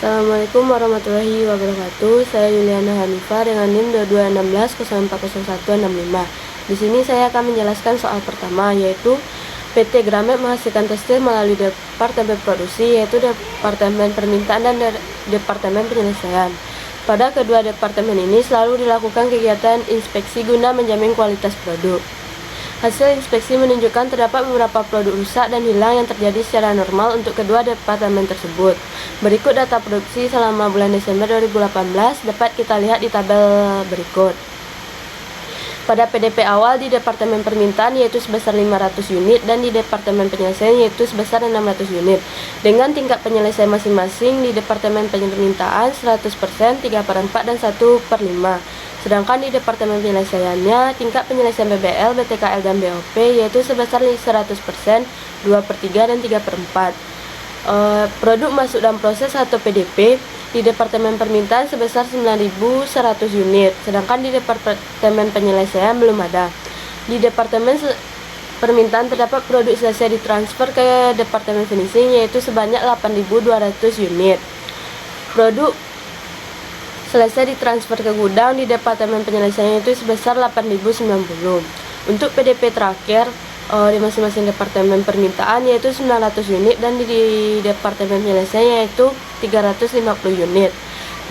Assalamualaikum warahmatullahi wabarakatuh. Saya Yuliana Hanifah dengan NIM 2216040165. Di sini saya akan menjelaskan soal pertama, yaitu PT Gramet menghasilkan tekstil melalui Departemen Produksi, yaitu Departemen Permintaan dan Departemen Penyelesaian. Pada kedua departemen ini selalu dilakukan kegiatan inspeksi guna menjamin kualitas produk. Hasil inspeksi menunjukkan terdapat beberapa produk rusak dan hilang yang terjadi secara normal untuk kedua departemen tersebut. Berikut data produksi selama bulan Desember 2018 dapat kita lihat di tabel berikut. Pada PDP awal di Departemen Permintaan yaitu sebesar 500 unit dan di Departemen Penyelesaian yaitu sebesar 600 unit. Dengan tingkat penyelesaian masing-masing di Departemen Permintaan 100%, 3/4 dan 1/5. Sedangkan di Departemen Penyelesaiannya, tingkat penyelesaian BBL, BTKL, dan BOP yaitu sebesar 100%, 2/3 dan 3/4. Produk masuk dalam proses atau PDP di Departemen Permintaan sebesar 9.100 unit, sedangkan di Departemen Penyelesaian belum ada. Di Departemen Permintaan terdapat produk selesai ditransfer ke Departemen Finishing yaitu sebanyak 8.200 unit. Produk selesai ditransfer ke gudang di Departemen Penyelesaian itu sebesar 8.090. Untuk PDP terakhir di masing-masing Departemen Permintaan yaitu 900 unit dan di Departemen Penyelesaian yaitu 350 unit.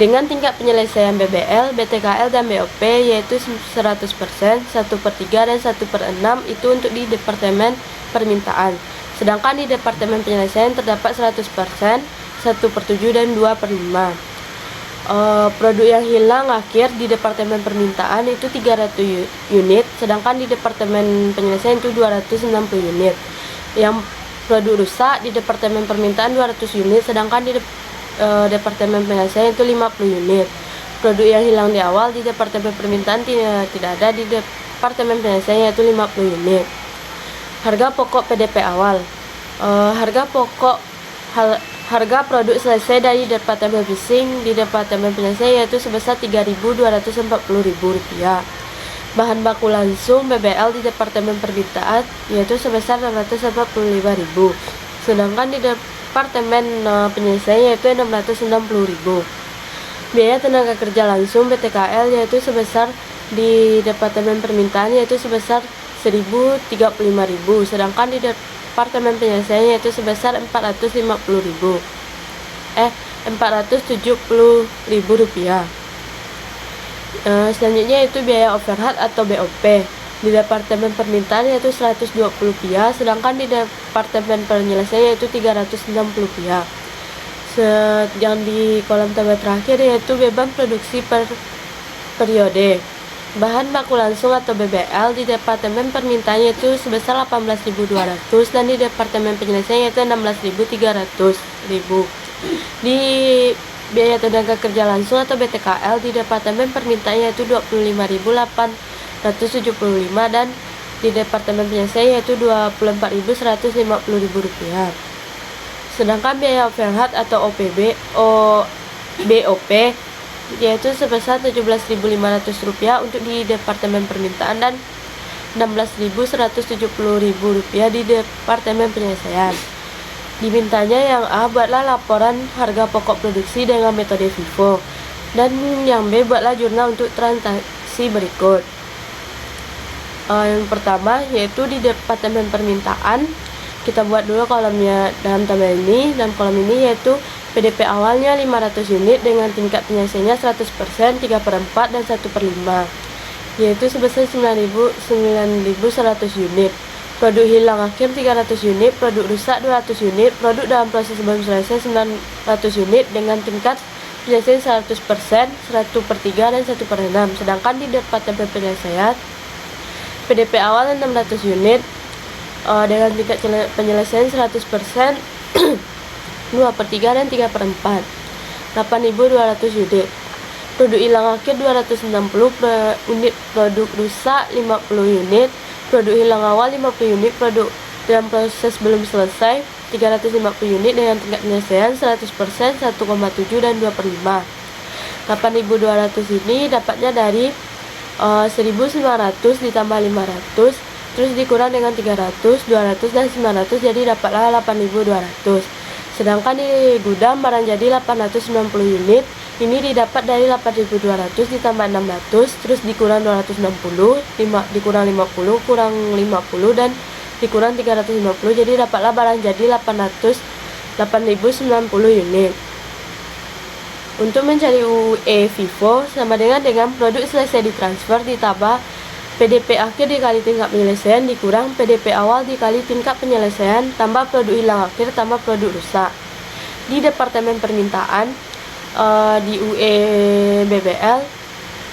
Dengan tingkat penyelesaian BBL, BTKL, dan BOP yaitu 100%, 1/3 dan 1/6 itu untuk di Departemen Permintaan. Sedangkan di Departemen Penyelesaian terdapat 100%, 1/7 dan 2/5. Produk yang hilang akhir di Departemen Permintaan itu 300 unit, sedangkan di Departemen Penyelesaian itu 260 unit. Yang produk rusak di Departemen Permintaan 200 unit, sedangkan di Departemen Penyelesaian itu 50 unit. Produk yang hilang di awal di Departemen Permintaan tidak ada di Departemen Penyelesaian yaitu 50 unit. Harga pokok PDP awal. Harga produk selesai dari Departemen Finishing di Departemen Penyelesaian yaitu sebesar Rp3.240.000. Bahan baku langsung BBL di Departemen Permintaan yaitu sebesar Rp645.000. Sedangkan di Departemen Penyelesaian yaitu Rp660.000. Biaya tenaga kerja langsung BTKL yaitu sebesar di Departemen Permintaan yaitu sebesar Rp1.035.000. Sedangkan di Departemen Penyelesaian yaitu sebesar Rp470.000. Selanjutnya yaitu biaya overhead atau BOP di Departemen Permintaan yaitu Rp120, sedangkan di Departemen Penyelesaian yaitu Rp360. Yang di kolom tabel terakhir yaitu beban produksi per periode. Bahan baku langsung atau BBL di Departemen Permintaan yaitu sebesar 18.200 dan di Departemen Penyelesaian yaitu 16.300.000. Di biaya tenaga kerja langsung atau BTKL di Departemen Permintaan yaitu 25.875 dan di Departemen Penyelesaian yaitu Rp24.150.000. Sedangkan biaya overhead atau BOP yaitu sebesar Rp17.500 untuk di Departemen Permintaan dan Rp16.170.000 di Departemen Penyelesaian. Dimintanya yang A, buatlah laporan harga pokok produksi dengan metode FIFO, dan yang B, buatlah jurnal untuk transaksi berikut. Yang pertama yaitu di Departemen Permintaan, kita buat dulu kolomnya dalam tabel ini, dan kolom ini yaitu PDP awalnya 500 unit dengan tingkat penyelesaiannya 100%, 3/4 dan 1/5 yaitu sebesar 9.100 unit. Produk hilang akhir 300 unit, produk rusak 200 unit, produk dalam proses belum selesai 900 unit dengan tingkat penyelesaian 100%, 1/3 dan 1/6. Sedangkan di Departemen Penyelesaian PDP awal 600 unit dengan tingkat penyelesaian 100%, 2/3 dan 3/4, 8.200 unit. Produk hilang akhir 260 unit, produk rusak 50 unit, produk hilang awal 50 unit, produk dalam proses belum selesai 350 unit dengan tingkat penyelesaian 100%, 1,7 dan 2/5. 8.200 ini dapatnya dari 1.900 ditambah 500 terus dikurang dengan 300, 200 dan 900, jadi dapatlah 8.200. Sedangkan di gudang barang jadi 890 unit, ini didapat dari 8.200 ditambah 600, terus dikurang 260, dikurang 50, kurang 50, dan dikurang 350, jadi dapatlah barang jadi 8.090 unit. Untuk mencari UE FIFO sama dengan produk selesai ditransfer ditambah PDP akhir dikali tingkat penyelesaian dikurang PDP awal dikali tingkat penyelesaian tambah produk hilang akhir tambah produk rusak. Di departemen permintaan di UE BBL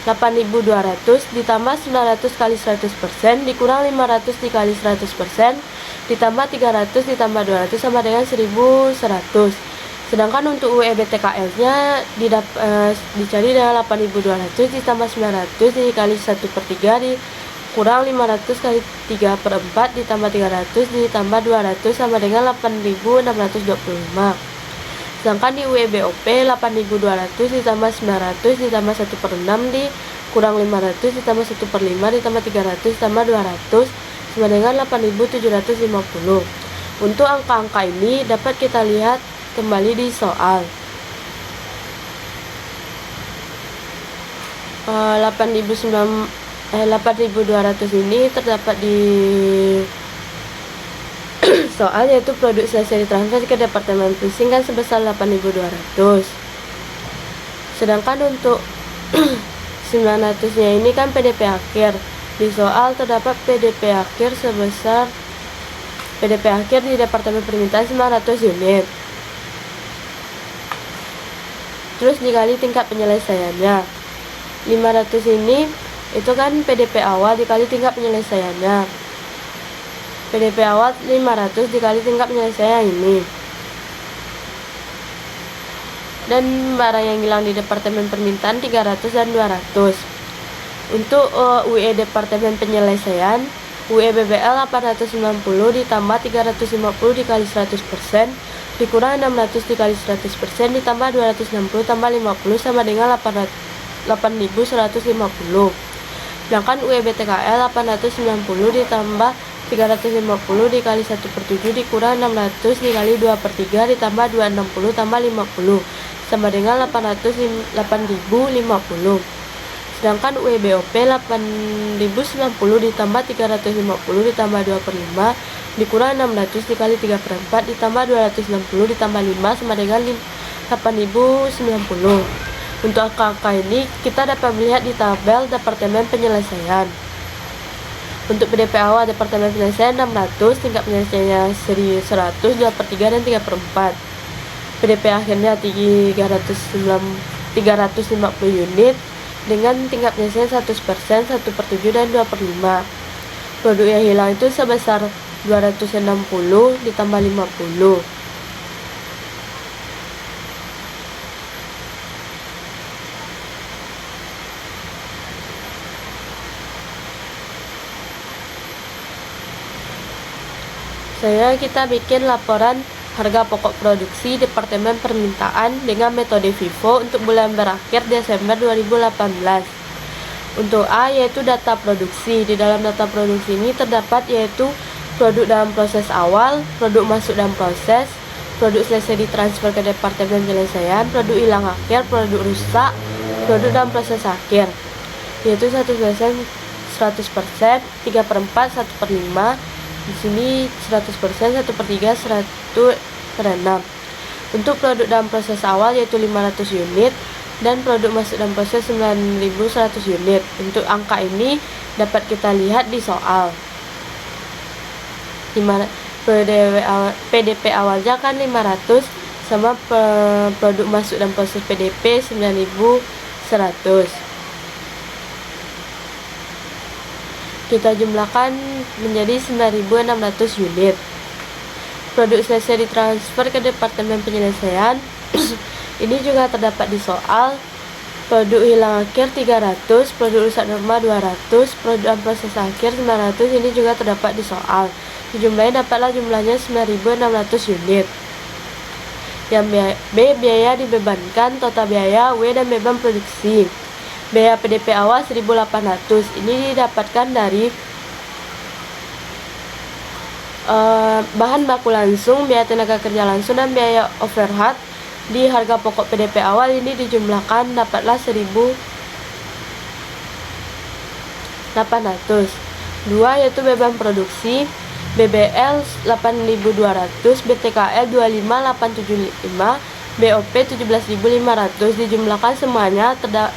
8.200 ditambah 900 kali 100% dikurang 500 dikali 100% ditambah 300 ditambah 200 sama dengan 1.100. Sedangkan untuk UE BTKL nya dicari dengan 8.200 ditambah 900 dikali 1/3 dikurang 500 kali 3/4 ditambah 300 ditambah 200 sama dengan 8.625. Sedangkan di UE BOP 8.200 ditambah 900 ditambah 1/6 dikurang 500 ditambah 1/5 ditambah 300 ditambah 200 sama dengan 8.750. Untuk angka-angka ini dapat kita lihat kembali di soal. 8.200 ini terdapat di soal, yaitu produk selesai ditransfer ke departemen pricing kan sebesar 8.200. Sedangkan untuk 900 nya ini kan PDP akhir. Di soal terdapat PDP akhir sebesar PDP akhir di departemen permintaan 900 unit. Terus dikali tingkat penyelesaiannya 500 ini itu kan PDP awal dikali tingkat penyelesaiannya. PDP awal 500 dikali tingkat penyelesaian ini. Dan barang yang hilang di departemen permintaan 300 dan 200. Untuk UE departemen penyelesaian UE BBL 890 ditambah 350 dikali 100% dikurang 600 dikali 100% ditambah 260 tambah 50 sama dengan 8.150. Sedangkan UE BTKL 890 ditambah 350 dikali 1/7 dikurang 600 dikali 2/3 ditambah 260 tambah 50 sama dengan 8.050. Sedangkan UE BOP 8.090 ditambah 350 ditambah 2/5 dikurang 600 dikali 3/4 ditambah 260 ditambah 5 sama dengan 8.090. Untuk angka-angka ini kita dapat melihat di tabel departemen penyelesaian. Untuk PDP awal departemen penyelesaian 600, tingkat penyelesaiannya 100, 2/3 dan 3/4. PDP akhirnya 350 unit dengan tingkat penyelesaian 100%, 1/7 dan 2/5. Produk yang hilang itu sebesar 260 ditambah 50. Kita bikin laporan harga pokok produksi departemen permintaan dengan metode FIFO untuk bulan berakhir Desember 2018. Untuk A yaitu data produksi. Di dalam data produksi ini terdapat yaitu produk dalam proses awal, produk masuk dalam proses, produk selesai ditransfer ke departemen penyelesaian, produk hilang akhir, produk rusak, produk dalam proses akhir. Yaitu 100%, 3/4, 1/5. Di sini 100%, 1/3, 1/6. Untuk produk dalam proses awal yaitu 500 unit dan produk masuk dalam proses 9.100 unit. Untuk angka ini dapat kita lihat di soal. Dimana PDP awalnya kan 500 sama produk masuk dalam proses PDP 9.100. Kita jumlahkan menjadi 9.600 unit. Produk selesai ditransfer ke departemen penyelesaian ini juga terdapat di soal. Produk hilang akhir 300, produk rusak norma 200, produk dalam proses akhir 900 ini juga terdapat di soal. Dijumlahnya dapatlah jumlahnya 9.600 unit. Yang B, biaya dibebankan, total biaya, W dan beban produksi. Biaya PDP awal 1.800 ini didapatkan dari bahan baku langsung, biaya tenaga kerja langsung, dan biaya overhead di harga pokok PDP awal ini dijumlahkan dapatlah 1.800. 2 yaitu beban produksi, BBL 8.200, BTKL 25.875, BOP 17.500. dijumlahkan semuanya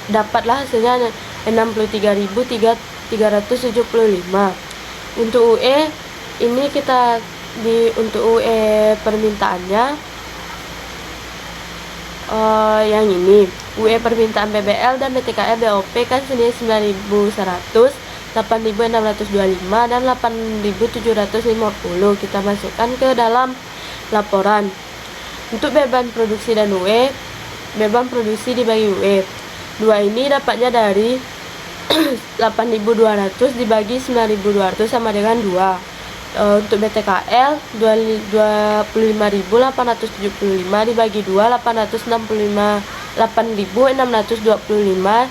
dapatlah hasilnya 63.375. Untuk UE ini untuk UE permintaannya yang ini UE permintaan BBL dan BTKL BOP kan senilai 9.100, 8.625 dan 8.750. kita masukkan ke dalam laporan. Untuk beban produksi dan UE, beban produksi dibagi UE 2 ini dapatnya dari 8.200 dibagi 9.200 sama dengan 2. Untuk BTKL 25.875 dibagi 2, 8.625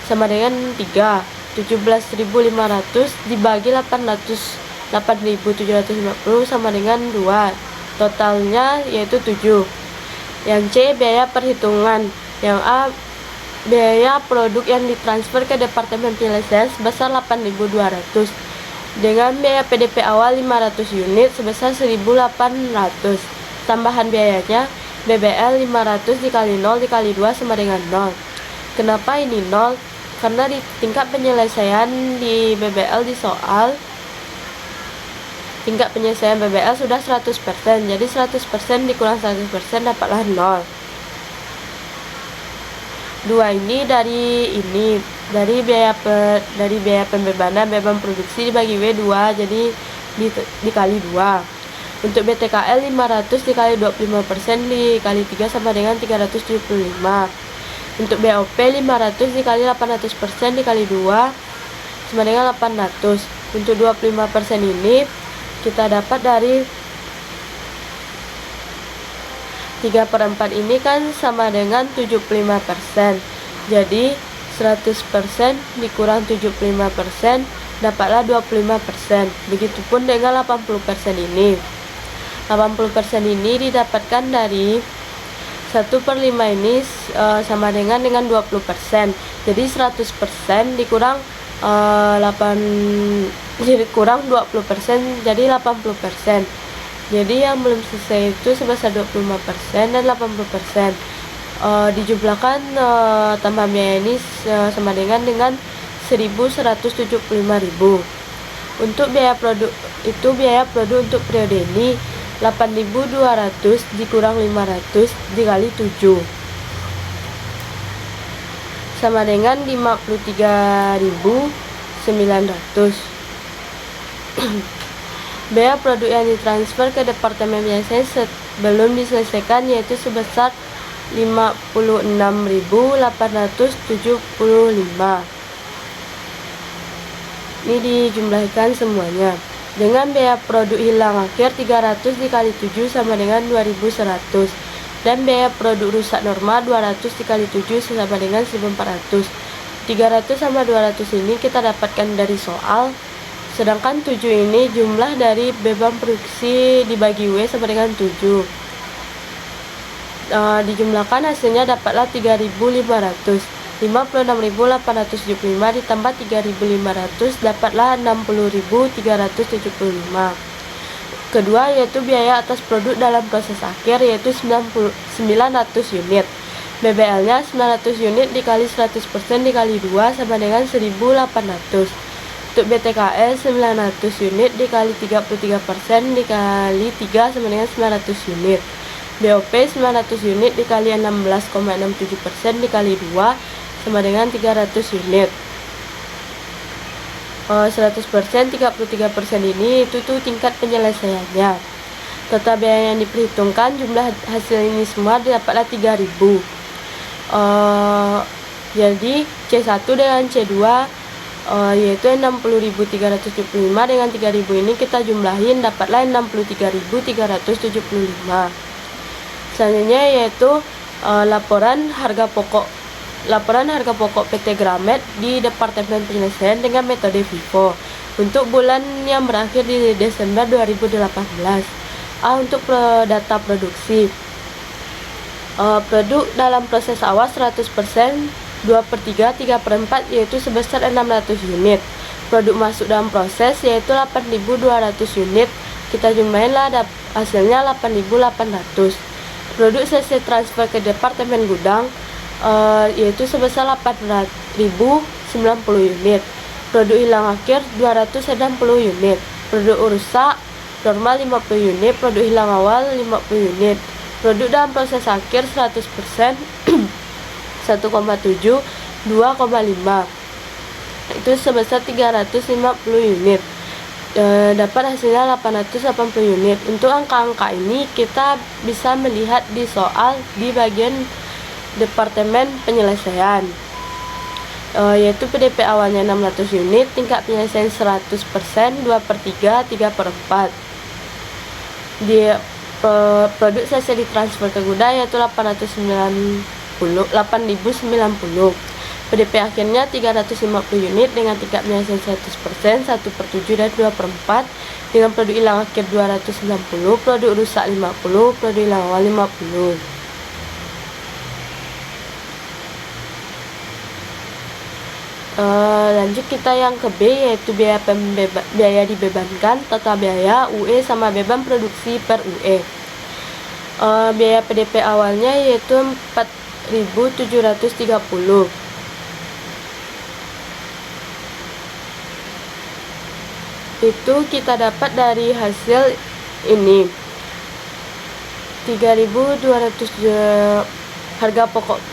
sama dengan 3. 17.500 dibagi 8.750 sama dengan 2. Totalnya yaitu 7. Yang C, biaya perhitungan. Yang A, biaya produk yang ditransfer ke Departemen Penyelesaian sebesar 8.200 dengan biaya PDP awal 500 unit sebesar 1.800. Tambahan biayanya BBL 500 dikali 0 dikali 2 sama dengan 0. Kenapa ini 0? Karena di tingkat penyelesaian di BBL di soal tingkat penyelesaian BBL sudah 100%, jadi 100% dikurang 100% dapatlah 0. 2 ini dari biaya pembebanan beban produksi dibagi W2, jadi dikali 2. Untuk BTKL 500 dikali 25% dikali 3 sama dengan 375. Untuk BOP 500 dikali 800% dikali 2 sama dengan 800. Untuk 25% ini kita dapat dari 3/4 ini kan sama dengan 75%. Jadi 100% dikurang 75% dapatlah 25%. Begitupun dengan 80% ini. 80% ini didapatkan dari 1/5 ini sama dengan 20%. Jadi 100% dikurang 20% jadi 80%. Jadi yang belum selesai itu sebesar 25% dan 80%. Dijumlahkan tambah biaya ini sama dengan 1.175.000. Untuk biaya produk untuk periode ini 8.200 dikurang 500 dikali 7 sama dengan 53.900. Biaya produk yang ditransfer ke Departemen Penyelesaian sebelum diselesaikan yaitu sebesar 56.875. Ini dijumlahkan semuanya. Dengan biaya produk hilang akhir 300 dikali 7 sama dengan 2.100. Dan biaya produk rusak normal 200 dikali 7 sama dengan 1.400. 300 sama 200 ini kita dapatkan dari soal. Sedangkan 7 ini jumlah dari beban produksi dibagi W sama dengan 7. Dijumlahkan hasilnya dapatlah 3.500. 56.875 ditambah 3.500 dapatlah 60.375. Kedua yaitu biaya atas produk dalam proses akhir yaitu 900 unit. BBL nya 900 unit dikali 100% dikali 2 sama dengan 1.800. Untuk BTKL 900 unit dikali 33% dikali 3 sama dengan 900 unit. BOP 900 unit dikali 16,67% dikali 2 sama dengan 300 unit. 100% 33% ini itu tuh tingkat penyelesaiannya. Total biaya yang diperhitungkan jumlah hasil ini semua dapatlah 3.000. Jadi C1 dengan C2 yaitu 60.375 dengan 3.000 ini kita jumlahin dapatlah 63.375. Selanjutnya yaitu laporan harga pokok PT Gramet di Departemen Penyelesaian dengan metode FIFO. untuk bulan yang berakhir di Desember 2018. Untuk data produksi, produk dalam proses awal 100%, 2/3, 3/4 yaitu sebesar 600 unit. Produk masuk dalam proses yaitu 8.200 unit. Kita jumlahinlah hasilnya 8.800. Produk selesai transfer ke departemen gudang yaitu sebesar 8.090 unit. Produk hilang akhir 260 unit. Produk rusak normal 50 unit. Produk hilang awal 50 unit. Produk dalam proses akhir 100%, 1,7, 2,5 itu sebesar 350 unit. Dapat hasilnya 880 unit. Untuk angka-angka ini kita bisa melihat di soal di bagian departemen penyelesaian, yaitu PDP awalnya 600 unit, tingkat penyelesaian 100%, 2/3, 3/4. Di produk selesai ditransfer ke gudang yaitu 8.090. PDP akhirnya 350 unit dengan tingkat penyelesaian 100%, 1/7 dan 2/4. Dengan produk hilang akhir 260, produk rusak 50, produk hilang awal 50. Lanjut kita yang ke B, yaitu biaya dibebankan, total biaya, UE sama beban produksi per UE. Biaya PDP awalnya yaitu 4.730. Itu kita dapat dari hasil ini 3.200 harga pokok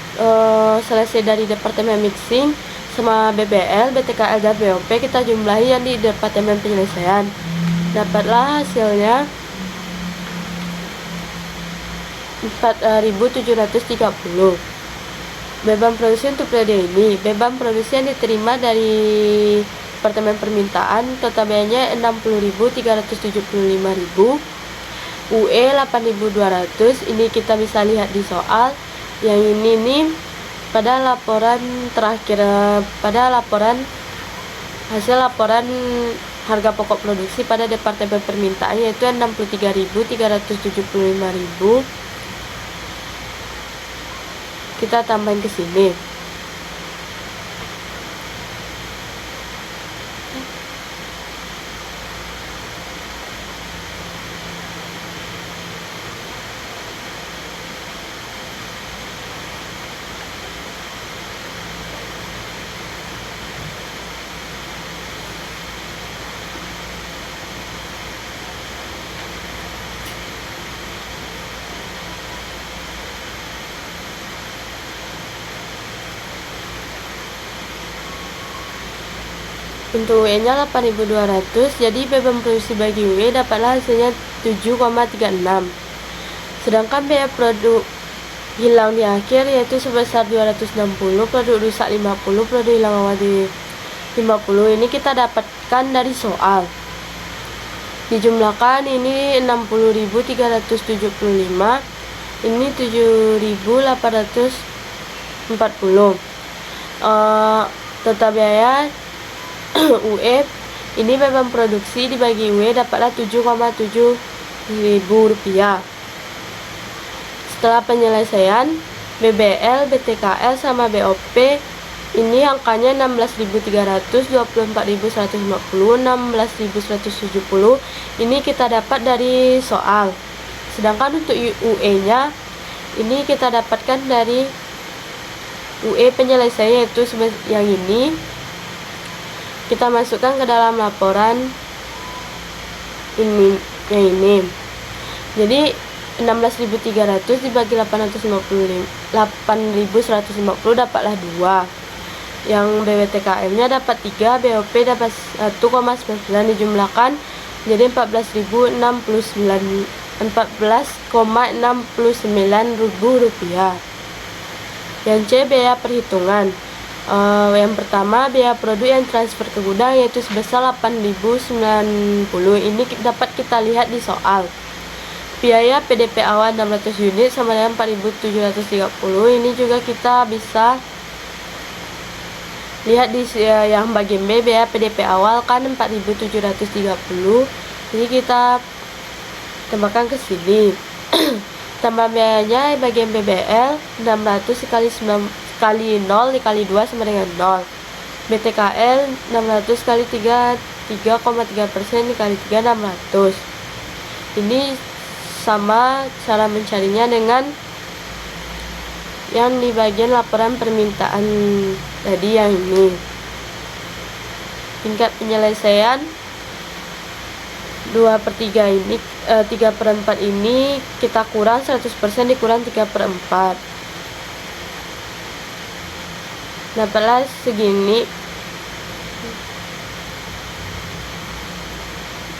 selesai dari departemen mixing sama BBL, BTKL dan BOP kita jumlahi yang di departemen penyelesaian. Dapatlah hasilnya 4.730. Beban produksi untuk periode ini, beban produksi yang diterima dari departemen permintaan total biayanya 60.375.000, UE 8.200. Ini kita bisa lihat di soal. Yang ini nih pada laporan terakhir, pada hasil laporan harga pokok produksi pada departemen permintaan yaitu 63.375.000. Kita tambahin ke sini. Untuk UE nya 8.200, jadi beban produksi bagi UE dapatlah hasilnya 7,36. Sedangkan biaya produk hilang di akhir yaitu sebesar 260, produk rusak 50, produk hilang awal di 50. Ini kita dapatkan dari soal. Dijumlahkan ini 60.375, ini 7.840. Total biaya UE ini beban produksi dibagi UE dapatlah 7,7 ribu rupiah. Setelah penyelesaian BBL, BTKL sama BOP ini angkanya 16.300, 24.150, 16.170. Ini kita dapat dari soal. Sedangkan untuk UE nya ini kita dapatkan dari UE penyelesaian yaitu yang ini. Kita masukkan ke dalam laporan ini, yang ini. Jadi 16.300 dibagi 850, 8.150 dapatlah 2. Yang BWTKM nya dapat 3, BOP dapat 1,9 dijumlahkan jadi 14.069 rupiah. Yang C, biaya perhitungan. Yang pertama, biaya produk yang transfer ke gudang yaitu sebesar 8.090. Ini dapat kita lihat di soal. Biaya PDP awal 600 unit sama dengan 4.730. Ini juga kita bisa Lihat di yang bagian B, biaya PDP awal kan 4.730. Jadi kita tambahkan ke sini. Tambah biayanya bagian BBL 600 kali 0 dikali 2 sama dengan 0. BTKL 600 kali 3,3% dikali 3, 600. Ini sama cara mencarinya dengan yang di bagian laporan permintaan tadi yang ini. Tingkat penyelesaian 2/3 ini 3/4 ini kita kurang 100% dikurang 3/4, dapatlah segini.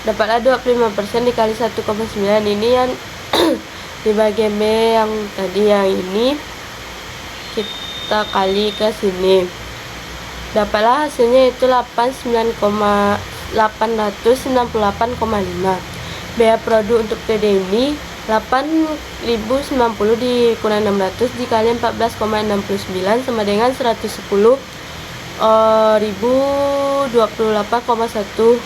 Dapatlah 25% dikali 1,9. Ini yang di bagian B yang tadi yang ini kita kali ke sini, dapatlah hasilnya itu 898,5. Biaya produk untuk PD ini 8.090 dikurang 600 dikali 14,69 sama dengan 110.028,1.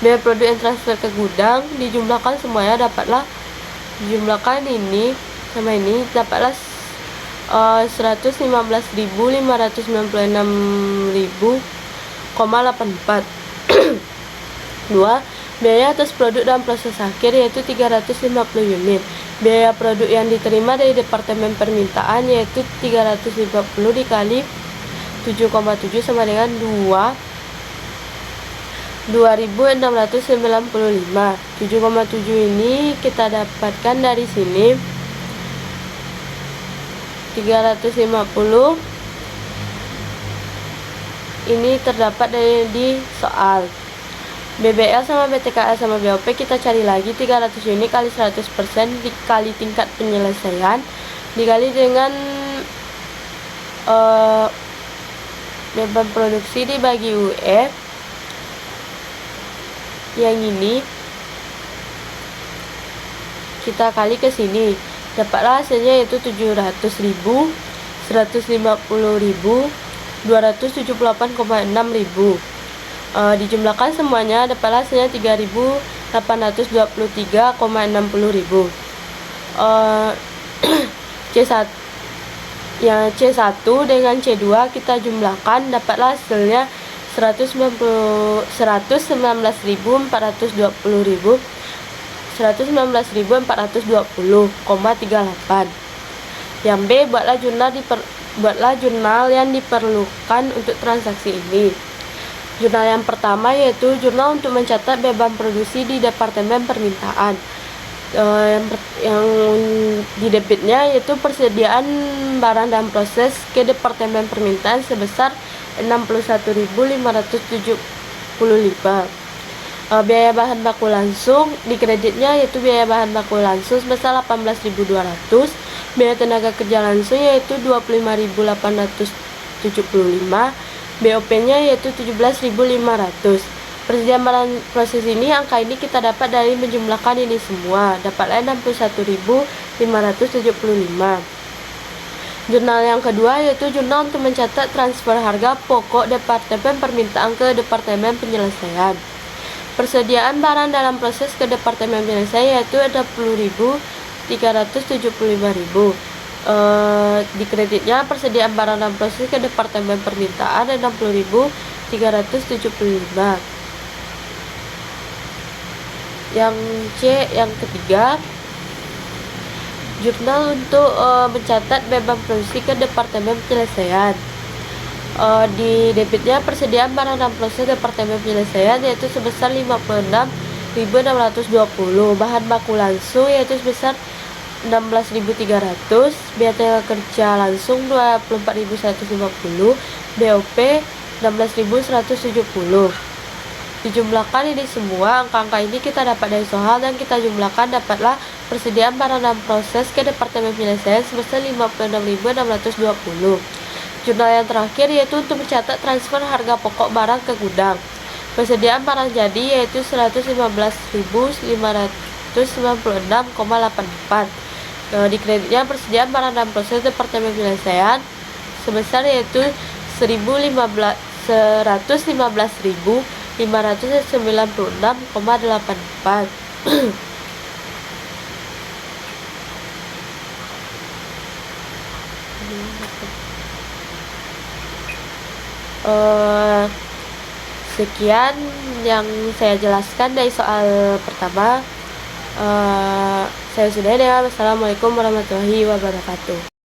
Biaya produk yang transfer ke gudang dijumlahkan semuanya, dapatlah dijumlahkan ini sama ini, dapatlah 115.596.084. 2. Biaya atas produk dalam proses akhir yaitu 350 unit. Biaya produk yang diterima dari Departemen Permintaan yaitu 350 dikali 7,7 sama dengan 2.695. 7,7 ini kita dapatkan dari sini 350 ini terdapat di soal. BBL sama BTKL sama BOP kita cari lagi 300 unit kali 100% dikali tingkat penyelesaian dikali dengan beban produksi dibagi UF yang ini kita kali ke sini, dapatlah hasilnya yaitu 700.000, 150.000, 278,6.000. Dijumlahkan semuanya dapatlah hasilnya 3.823,60.000. C1 yang C1 dengan C2 kita jumlahkan dapatlah hasilnya 119.420,38. Yang B, buatlah jurnal yang diperlukan untuk transaksi ini. Jurnal yang pertama yaitu jurnal untuk mencatat beban produksi di Departemen Permintaan. Yang di debitnya yaitu persediaan barang dan proses ke Departemen Permintaan sebesar 61.575. Biaya bahan baku langsung di kreditnya yaitu biaya bahan baku langsung sebesar 18.200. Biaya tenaga kerja langsung yaitu 25.875. BOP-nya yaitu 17.500. Persediaan barang proses ini, angka ini kita dapat dari menjumlahkan ini semua, dapatlah 61.575. Jurnal yang kedua yaitu jurnal untuk mencatat transfer harga pokok Departemen Permintaan ke Departemen Penyelesaian. Persediaan barang dalam proses ke Departemen Penyelesaian yaitu 60.375.000. Di kreditnya persediaan barang dalam proses ke Departemen Permintaan 60.375. Yang C yang ketiga, jurnal untuk mencatat beban produksi ke Departemen Penyelesaian. Di debitnya persediaan barang dalam proses Departemen Penyelesaian yaitu sebesar 56.620. Bahan baku langsung yaitu sebesar 16.300, biaya tenaga kerja langsung 24.150, BOP 16.170. Dijumlahkan ini semua, angka-angka ini kita dapat dari soal dan kita jumlahkan dapatlah persediaan barang dalam proses ke Departemen Penyelesaian sebesar 56.620. Jurnal yang terakhir yaitu untuk mencatat transfer harga pokok barang ke gudang. Persediaan barang jadi yaitu 115.596,84. Di kreditnya persediaan barang dalam proses Departemen Penyelesaian sebesar yaitu 115.596,84. Sekian yang saya jelaskan dari soal pertama. Saya sudah. Wassalamualaikum warahmatullahi wabarakatuh.